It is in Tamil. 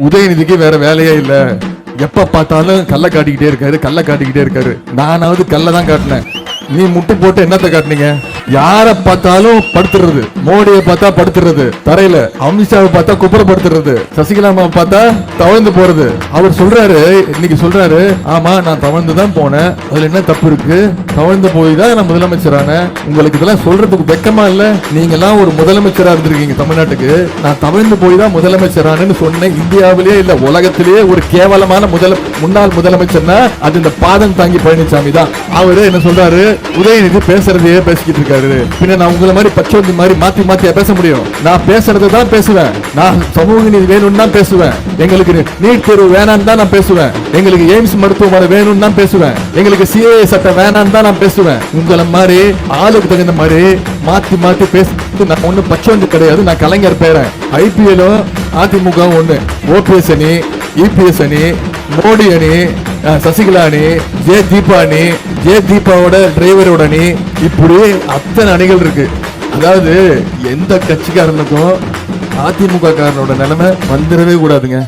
உதயநிதிக்கு வேற வேலையே இல்ல, எப்ப பார்த்தாலும் கல்ல காட்டிக்கிட்டே இருக்காரு. நானாவது கல்ல தான் காட்டினேன், நீ முட்டு போட்டு என்னத்தை காட்டினீங்க? யார பார்த்தாலும் படுத்துறது, மோடியை பார்த்தா படுத்துறது தரையில, அமித்ஷாவை பார்த்தா குப்புறப்படுத்துறது, சசிகலாமா பார்த்தா தவழ்ந்து போறது. அவர் சொல்றாரு, இன்னைக்கு சொல்றாரு, ஆமா நான் தவழ்ந்து தான் போனேன், அதுல என்ன தப்பு இருக்கு? தவழ்ந்து போய் தான் நான் முதலமைச்சரான. உங்களுக்கு இதெல்லாம் சொல்றதுக்கு வெக்கமா இல்ல? நீங்க எல்லாம் ஒரு முதலமைச்சரா இருந்திருக்கீங்க தமிழ்நாட்டுக்கு, நான் தவழ்ந்து போய் தான் முதலமைச்சரானு சொன்னேன். இந்தியாவிலேயே இல்ல உலகத்திலேயே ஒரு கேவலமான முன்னாள் முதலமைச்சர்னா அது இந்த பாதம் தாங்கி பழனிசாமி தான். அவரு என்ன சொல்றாரு, உதயநிதி பேசுறதையே பேசிக்கிட்டு இருக்காரு. பின்ன நான் உங்களை மாதிரி பச்சோந்தி மாதிரி மாத்தி மாத்தியா பேச முடியும்? நான் பேசுறதை தான் பேசுவேன், நான் சமூக நீதி வேணும்னு தான் பேசுவேன், எங்களுக்கு நீட் தேர்வு வேணான்னு தான் நான் பேசுவேன், எங்களுக்கு எய்ம்ஸ் மருத்துவமனை வேணும்னு தான் பேசுவேன், எங்களுக்கு சிஏஏ சட்டம் வேணான்னு தான் நான் பேசுவேன். உங்களை மாதிரி ஆளுக்கு தகுந்த மாதிரி மாத்தி மாத்தி பேச நான் ஒண்ணு பச்சோந்தி கிடையாது. நான் கலைஞர் பேரன். ஐபிஎல்லும் அதிமுக ஒண்ணு, ஓபிஎஸ் அணி, இபிஎஸ் அணி, மோடி அணி, சசிகலா அணி, ஜே தீபாவோட டிரைவரோட அணி, இப்படி அத்தனை அணிகள் இருக்கு. அதாவது எந்த கட்சிக்காரனுக்கும் அதிமுக காரனோட நிலைமை வந்துடவே கூடாதுங்க.